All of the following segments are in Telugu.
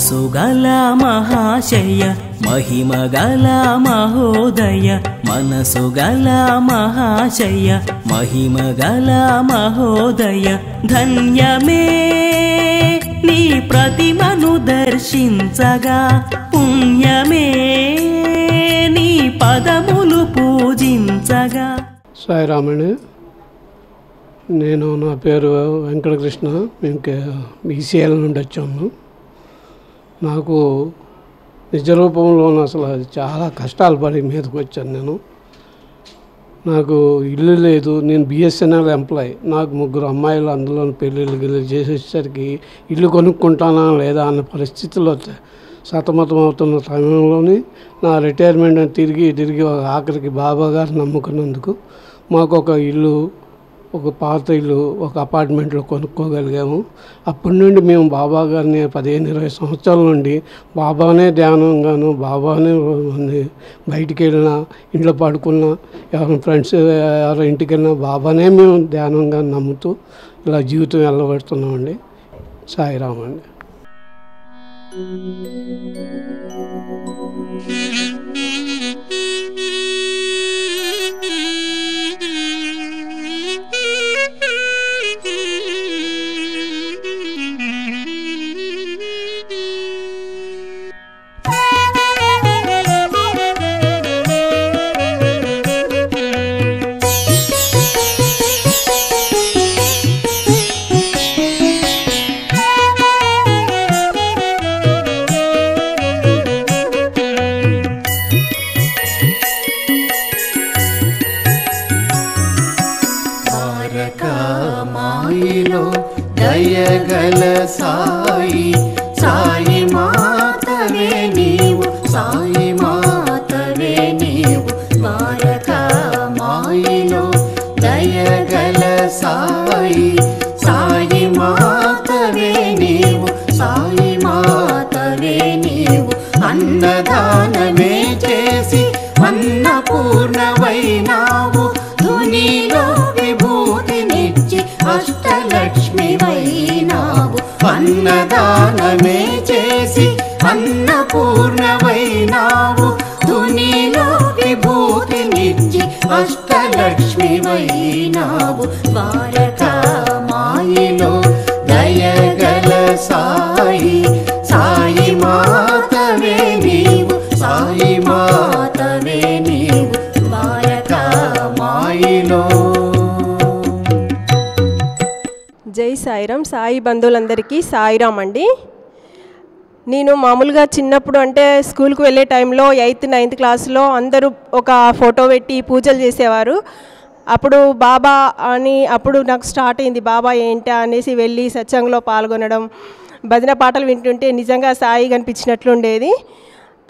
మనసుగల మహాశయ మహిమగల మహోదయ మనసుగల మహాశయ మహిమగల మహోదయ ధన్యమే నీ ప్రతిమను దర్శించగా పుణ్యమే నీ పదములు పూజించగా. సాయిరామండి. నేను నా పేరు వెంకటకృష్ణ. మేము ఈసీఎల్ నుండి వచ్చాము. నాకు నిజ రూపంలో అసలు చాలా కష్టాలు పడి మీదకి వచ్చాను. నాకు ఇల్లు లేదు. నేను బిఎస్ఎన్ఎల్ ఎంప్లాయీ. నాకు 3 అమ్మాయిలు, అందులో పెళ్ళిళ్ళు చేసేసరికి ఇల్లు కొనుక్కుంటానా లేదా అన్న పరిస్థితుల్లో సతమతం అవుతున్న సమయంలోని నా రిటైర్మెంట్ తిరిగి ఆఖరికి బాబా గారు నమ్ముకున్నందుకు మాకు ఒక ఇల్లు, ఒక పాత ఇల్లు, ఒక అపార్ట్మెంట్లో కొనుక్కోగలిగాము. అప్పటి నుండి మేము బాబా గారిని 15-20 సంవత్సరాల నుండి బాబానే ధ్యానంగాను, బాబానే బయటికి వెళ్ళినా, ఇంట్లో పడుకున్నా, ఎవరైనా ఫ్రెండ్స్ ఎవరైనా ఇంటికి వెళ్ళినా బాబానే మేము ధ్యానంగా నమ్ముతూ ఇలా జీవితం వెళ్ళబడుతున్నామండి. సాయిరామ్ అండి. మాయిలో దయగల సాయి, సాయి మాతవే నీవు, సాయి మాతవే నీవు. ద్వారకా మాయిలో దయగల సాయి, సాయి మాతవే నీవు, సాయి మాతవే నీవు. అన్నదానమే చేసి అన్నపూర్ణవైనావు, ధునిలో విభూతినిచ్చి అష్టలక్ష్మివైనావు. అన్నదానమే చేసి అన్నపూర్ణవైనావు, ధునిలో విభూతినిచ్చి అష్టలక్ష్మివైనావు. ద్వారకా మాయిలో దయగల సాయి, సాయి మాతవే నీవు, సాయి మాతవే నీవు. ద్వారకా మాయిలో. జై సాయిరామ్. సాయి బంధువులందరికీ సాయిరామ్ అండి. నేను మామూలుగా చిన్నప్పుడు అంటే స్కూల్కి వెళ్ళే టైంలో 8th 9th క్లాస్లో అందరూ ఒక ఫోటో పెట్టి పూజలు చేసేవారు. అప్పుడు బాబా అని అప్పుడు నాకు స్టార్ట్ అయింది. బాబా ఏంటా అనేసి వెళ్ళి సత్సంగంలో పాల్గొనడం, భజన పాటలు వింటుంటే నిజంగా సాయి కనిపించినట్లుండేది.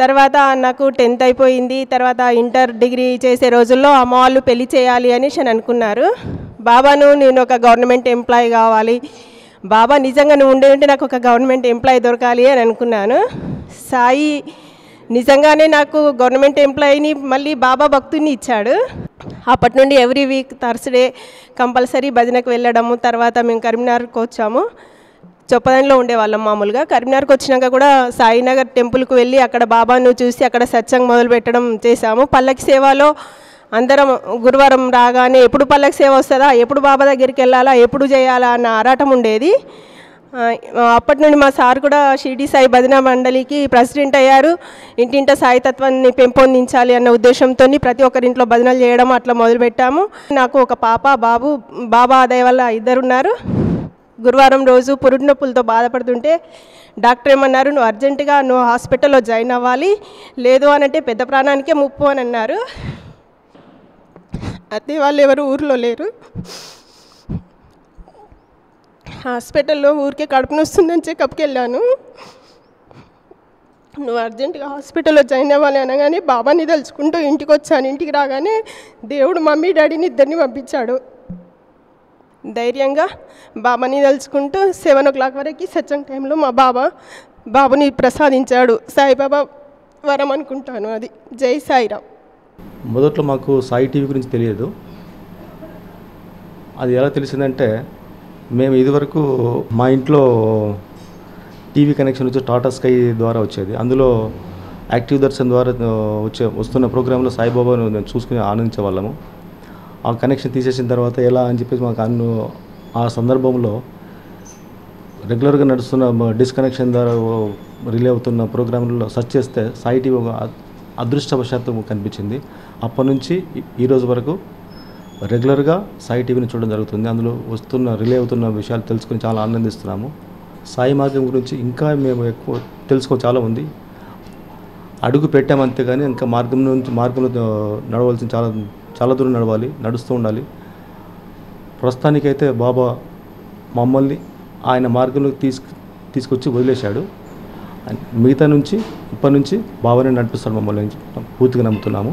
తర్వాత నాకు 10th అయిపోయింది. తర్వాత ఇంటర్ డిగ్రీ చేసే రోజుల్లో అమ్మ వాళ్ళు పెళ్లి చేయాలి అనేసి అని అనుకున్నారు. బాబాను నేను ఒక గవర్నమెంట్ ఎంప్లాయీ కావాలి, బాబా నిజంగా నువ్వు ఉంటే నాకు ఒక గవర్నమెంట్ ఎంప్లాయీ దొరకాలి అని అనుకున్నాను. సాయి నిజంగానే నాకు గవర్నమెంట్ ఎంప్లాయీని మళ్ళీ బాబా భక్తుని ఇచ్చాడు. అప్పటి నుండి ఎవ్రీ వీక్ థర్స్డే కంపల్సరీ భజనకు వెళ్ళడము. తర్వాత మేము కరీంనగర్కి వచ్చాము. చొప్పదంలో ఉండేవాళ్ళం మామూలుగా. కరీంనగర్కి వచ్చినాక కూడా సాయినగర్ టెంపుల్కి వెళ్ళి అక్కడ బాబాను చూసి అక్కడ సత్సంగం మొదలు పెట్టడం చేశాము. పల్లకి సేవలో అందరం గురువారం రాగానే ఎప్పుడు పల్లకి సేవ వస్తుందా, ఎప్పుడు బాబా దగ్గరికి వెళ్ళాలా, ఎప్పుడు చేయాలా అన్న ఆరాటం ఉండేది. అప్పటి నుండి మా సార్ కూడా షిరిడి సాయి భజన మండలికి ప్రెసిడెంట్ అయ్యారు. ఇంటింట సాయితత్వాన్ని పెంపొందించాలి అన్న ఉద్దేశంతో ప్రతి ఒక్కరింట్లో భజనలు చేయడం అట్లా మొదలుపెట్టాము. నాకు ఒక పాప బాబు, బాబా దయ వల్ల 2 ఉన్నారు. గురువారం రోజు పురుడు నొప్పులతో బాధపడుతుంటే డాక్టర్ ఏమన్నారు, నువ్వు అర్జెంటుగా నువ్వు హాస్పిటల్లో జాయిన్ అవ్వాలి, లేదు అనంటే పెద్ద ప్రాణానికే ముప్పు అని అన్నారు. అదే వాళ్ళు ఎవరు ఊరిలో లేరు. హాస్పిటల్లో ఊరికే కడుపు నొస్తుందని చెకప్కి వెళ్ళాను. నువ్వు అర్జెంటుగా హాస్పిటల్లో జాయిన్ అవ్వాలి అనగానే బాబాని తలుచుకుంటూ ఇంటికి వచ్చాను. ఇంటికి రాగానే దేవుడు మమ్మీ డాడీని 2 పంపించాడు. ధైర్యంగా బాబాని తలుచుకుంటూ 7 o'clock వరకు సత్సంగ టైంలో మా బాబుని ప్రసాదించాడు. సాయిబాబా వరం అనుకుంటాను అది. జై సాయిరామ్. మొదట్లో మాకు సాయి టీవీ గురించి తెలియదు. అది ఎలా తెలిసిందంటే, మేము ఇదివరకు మా ఇంట్లో టీవీ కనెక్షన్ వచ్చి టాటా స్కై ద్వారా వచ్చేది. అందులో యాక్టివ్ దర్శన్ ద్వారా వస్తున్న ప్రోగ్రాంలో సాయిబాబాను మేము చూసుకుని ఆనందించే వాళ్ళము. ఆ కనెక్షన్ తీసేసిన తర్వాత ఎలా అని చెప్పేసి మాకు ఆ సందర్భంలో రెగ్యులర్గా నడుస్తున్న డిస్కనెక్షన్ ద్వారా రిలే అవుతున్న ప్రోగ్రాంలలో సెర్చ్ చేస్తే సాయి టీవీ ఒక అదృష్టవశాత్తు కనిపించింది. అప్పటి నుంచి ఈరోజు వరకు రెగ్యులర్గా సాయి టీవీని చూడడం జరుగుతుంది. అందులో రిలే అవుతున్న విషయాలు తెలుసుకుని చాలా ఆనందిస్తున్నాము. సాయి మార్గం గురించి ఇంకా మేము ఎక్కువ తెలుసుకో చాలా ఉంది. అడుగు పెట్టామంతే కానీ ఇంకా మార్గంలో నడవలసిన చాలా దూరం నడుస్తూ ఉండాలి. ప్రస్తుతానికైతే బాబా మమ్మల్ని ఆయన మార్గంలో తీసుకొచ్చి వదిలేశాడు. ఇప్పటి నుంచి బాబానే నడిపిస్తాడు మమ్మల్ని పూర్తిగా నమ్ముతున్నాము.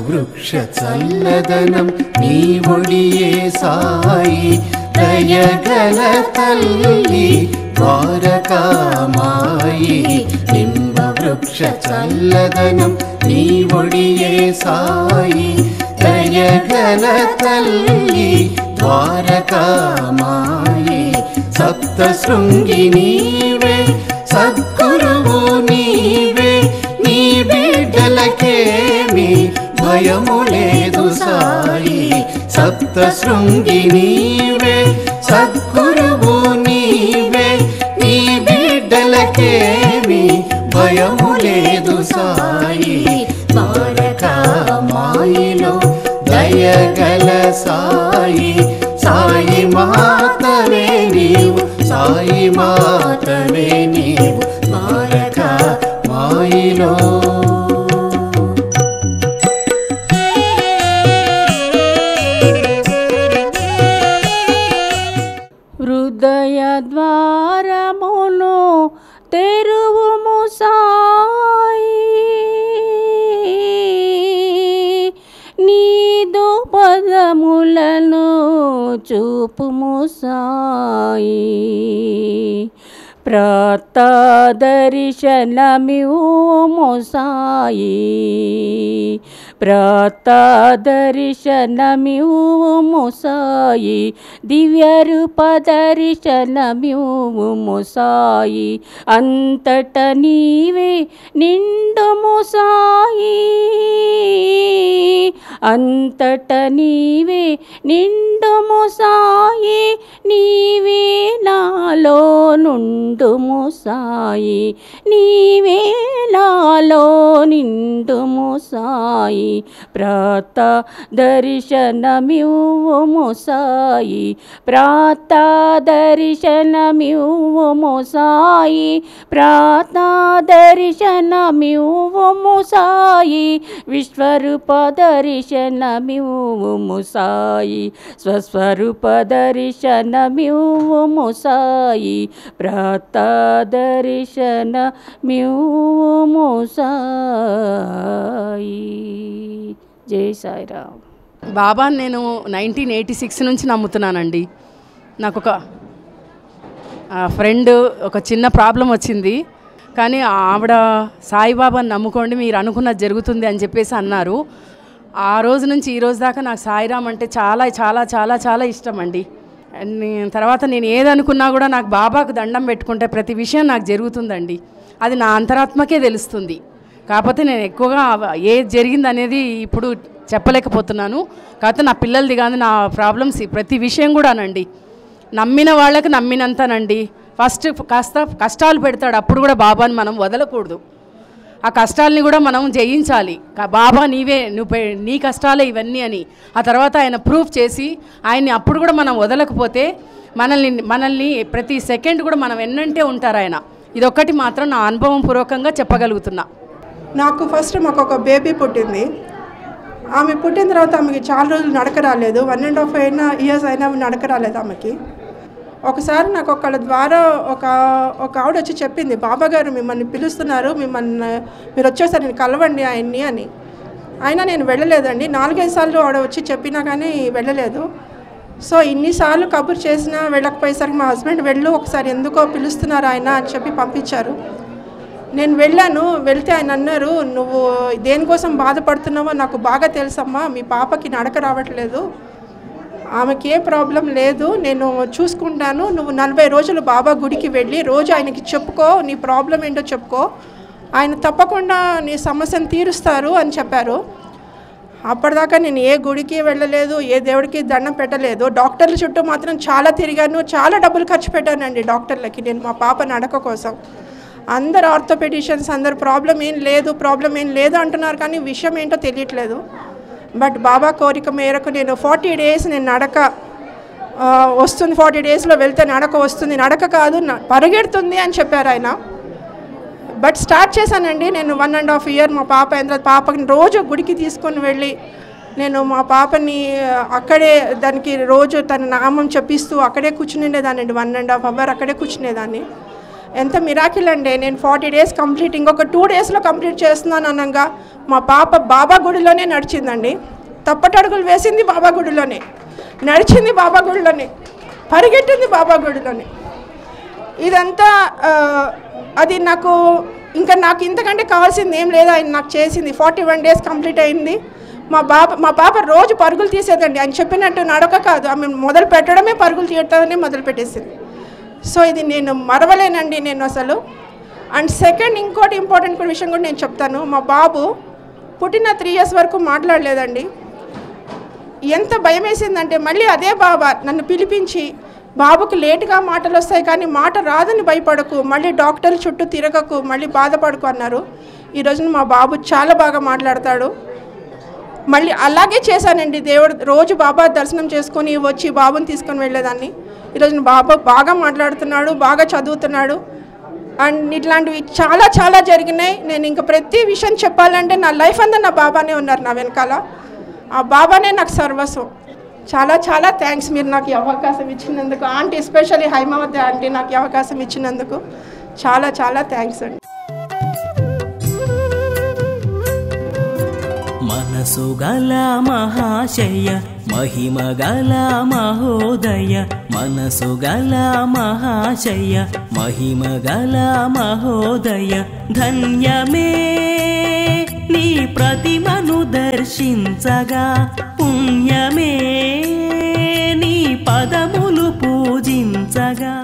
వృక్ష చల్లదనం నీ ఒడియే సాయి దయగల తల్లి ద్వారకామాయి. నింబ వృక్ష చల్లదనం నీ ఒడియే సాయి దయగల తల్లి ద్వారకామాయి. సప్త శృంగి నీవే సద్గురువు నీవే నీ బిడ్డలకేమి భయము లేదు సాయి. సప్త శృంగి నీవే సద్గురువు నీవే నీ బిడ్డలకేమి భయము లేదు సాయి. ద్వారకామాయిలో దయగల సాయి సాయి మాతవే నీవు సాయి మాతవే నీవు ద్వారకామాయిలో. హృదయ ద్వారమును తెరువుము సాయి నీదు పదములను చూపుము సాయి. ప్రాతదర్శనమివ్వుము సాయి ప్రాతదర్శనమివ్వుము సాయి దివ్యరూపదర్శనమివ్వుము సాయి. అంతట నీవే నిండుము సాయి అంతట నీవే నిండుము సాయి. నీవే నాలో నుండుము సాయి నీవే నాలో నిండుము సాయి. ప్రాతదర్శనమివ్వుము సాయి ప్రాతదర్శనమివ్వుము సాయి ప్రాతదర్శనమివ్వుము సాయి. విశ్వరూపదర్శనమివ్వుము సాయి స్వస్వరూపదర్శనమివ్వుము సాయి ప్రాతదర్శనమివ్వుము సాయి. జై సాయిరామ్. బాబాని నేను 1986 నుంచి నమ్ముతున్నానండి. నాకు ఒక ఫ్రెండ్ ఒక చిన్న ప్రాబ్లం వచ్చింది, కానీ ఆవిడ సాయిబాబాని నమ్ముకోండి మీరు అనుకున్నది జరుగుతుంది అని చెప్పేసి అన్నారు. ఆ రోజు నుంచి ఈ రోజు దాకా నాకు సాయిరామ్ అంటే చాలా చాలా చాలా చాలా ఇష్టం అండి. తర్వాత నేను ఏదనుకున్నా కూడా నాకు బాబాకు దండం పెట్టుకుంటే ప్రతి విషయం నాకు జరుగుతుందండి. అది నా అంతరాత్మకే తెలుస్తుంది. కాకపోతే నేను ఎక్కువగా ఏది జరిగింది అనేది ఇప్పుడు చెప్పలేకపోతున్నాను. కాకపోతే నా పిల్లలది కానీ నా ప్రాబ్లమ్స్ ప్రతి విషయం కూడానండి నమ్మిన వాళ్ళకి నమ్మినంతనండి. ఫస్ట్ కాస్త కష్టాలు పెడతాడు, అప్పుడు కూడా బాబాని మనం వదలకూడదు. ఆ కష్టాలని కూడా మనం జయించాలి. బాబా నీవే నీ కష్టాలే ఇవన్నీ అని ఆ తర్వాత ఆయన ప్రూఫ్ చేసి ఆయన్ని అప్పుడు కూడా మనం వదలకపోతే మనల్ని ప్రతి సెకండ్ కూడా మనం ఎన్నంటే ఉంటారు ఆయన. ఇదొక్కటి మాత్రం నా అనుభవం పూర్వకంగా చెప్పగలుగుతున్నా. నాకు ఫస్ట్ మాకు ఒక బేబీ పుట్టింది. ఆమె పుట్టిన తర్వాత ఆమెకి చాలా రోజులు నడక రాలేదు. 1.5 years అయినా నడక రాలేదు ఆమెకి. ఒకసారి నాకు ఒకళ్ళ ద్వారా ఒక ఆవిడ వచ్చి చెప్పింది, బాబా గారు మిమ్మల్ని పిలుస్తున్నారు, మీరు వచ్చేసారి నేను కలవండి ఆయన్ని అని. అయినా నేను వెళ్ళలేదండి. 4-5 సార్లు ఆడ వచ్చి చెప్పినా కానీ వెళ్ళలేదు. సో ఇన్నిసార్లు కబుర్ చేసినా వెళ్ళకపోయేసరికి మా హస్బెండ్ ఒకసారి ఎందుకో పిలుస్తున్నారు ఆయన అని చెప్పి పంపించారు. నేను వెళ్ళాను. వెళ్తే ఆయన అన్నారు, నువ్వు దేనికోసం బాధపడుతున్నావో నాకు బాగా తెలుసమ్మా, మీ పాపకి నడక రావట్లేదు, ఆమెకి ఏ ప్రాబ్లం లేదు, నేను చూసుకుంటాను, నువ్వు 40 రోజులు బాబా గుడికి వెళ్ళి రోజు ఆయనకి చెప్పుకో, నీ ప్రాబ్లం ఏంటో చెప్పుకో, ఆయన తప్పకుండా నీ సమస్యను తీరుస్తారు అని చెప్పారు. అప్పటిదాకా నేను ఏ గుడికి వెళ్ళలేదు, ఏ దేవుడికి దండం పెట్టలేదు. డాక్టర్ల చుట్టూ మాత్రం చాలా తిరిగాను, చాలా డబ్బులు ఖర్చు పెట్టానండి డాక్టర్లకి నేను మా పాప నడక కోసం. అందరు ఆర్థోపెడిషియన్స్ అందరు ప్రాబ్లం ఏం లేదు అంటున్నారు, కానీ విషయం ఏంటో తెలియట్లేదు. బట్ బాబా కోరిక మేరకు నేను 40 డేస్ నేను నడక వస్తుంది, 40 డేస్లో వెళ్తే నడక వస్తుంది, నడక కాదు పరిగెడుతుంది అని చెప్పారు ఆయన. బట్ స్టార్ట్ చేశానండి నేను 1.5 year. మా పాప పాపని రోజు గుడికి తీసుకొని వెళ్ళి నేను మా పాపని అక్కడే దానికి రోజు తన నామం చెప్పిస్తూ అక్కడే కూర్చునేదానండి. 1.5 hour అక్కడే కూర్చునేదాన్ని. ఎంత మిరాకిల్ అండి. నేను 40 days కంప్లీట్, ఇంకొక 2 daysలో కంప్లీట్ చేస్తున్నాను అనగా మా పాప బాబా గుడిలోనే నడిచిందండి. తప్పటడుగులు వేసింది బాబా గుడిలోనే, నడిచింది బాబా గుడిలోనే, పరిగెట్టింది బాబా గుడిలోనే. ఇదంతా అది నాకు ఇంతకంటే కావాల్సింది ఏం లేదు. ఆయన నాకు చేసింది. 41 days కంప్లీట్ అయింది. మా పాప రోజు పరుగులు తీసేదండి. ఆయన చెప్పినట్టు నడక కాదు, ఆమె మొదలు పెట్టడమే పరుగులు తీయటమే మొదలు పెట్టేసింది. సో ఇది నేను మరవలేనండి నేను అసలు. అండ్ సెకండ్ ఇంకోటి ఇంపార్టెంట్ విషయం కూడా నేను చెప్తాను. మా బాబు పుట్టిన 3 years వరకు మాట్లాడలేదండి. ఎంత భయం వేసిందంటే మళ్ళీ అదే బాబా నన్ను పిలిపించి, బాబుకు లేటుగా మాటలు వస్తాయి కానీ మాట రాదని భయపడకు, మళ్ళీ డాక్టర్ల చుట్టూ తిరగకు, మళ్ళీ బాధపడకు అన్నారు. ఈ రోజున మా బాబు చాలా బాగా మాట్లాడతాడు. మళ్ళీ అలాగే చేశానండి. దేవుడు రోజు బాబా దర్శనం చేసుకొని వచ్చి బాబుని తీసుకొని వెళ్ళేదాన్ని. ఈరోజు బాబా బాగా మాట్లాడుతున్నాడు, బాగా చదువుతున్నాడు. అండ్ ఇట్లాంటివి చాలా చాలా జరిగినాయి. నేను ఇంకా ప్రతి విషయం చెప్పాలంటే నా లైఫ్ అంతా నా బాబానే ఉన్నారు నా వెనకాల. ఆ బాబానే నాకు సర్వస్వం. చాలా చాలా థ్యాంక్స్ మీరు నాకు ఈ అవకాశం ఇచ్చినందుకు. ఆంటీ ఎస్పెషల్లీ హైమావతి ఆంటీ నాకు ఈ అవకాశం ఇచ్చినందుకు చాలా చాలా థ్యాంక్స్ అండి. మనసు గల మహాశయ మహిమ గల మహోదయ, మనసు గల మహాశయ మహిమ గల మహోదయ, ధన్యమే నీ ప్రతిమను దర్శించగా, పుణ్యమే నీ పదములు పూజించగా.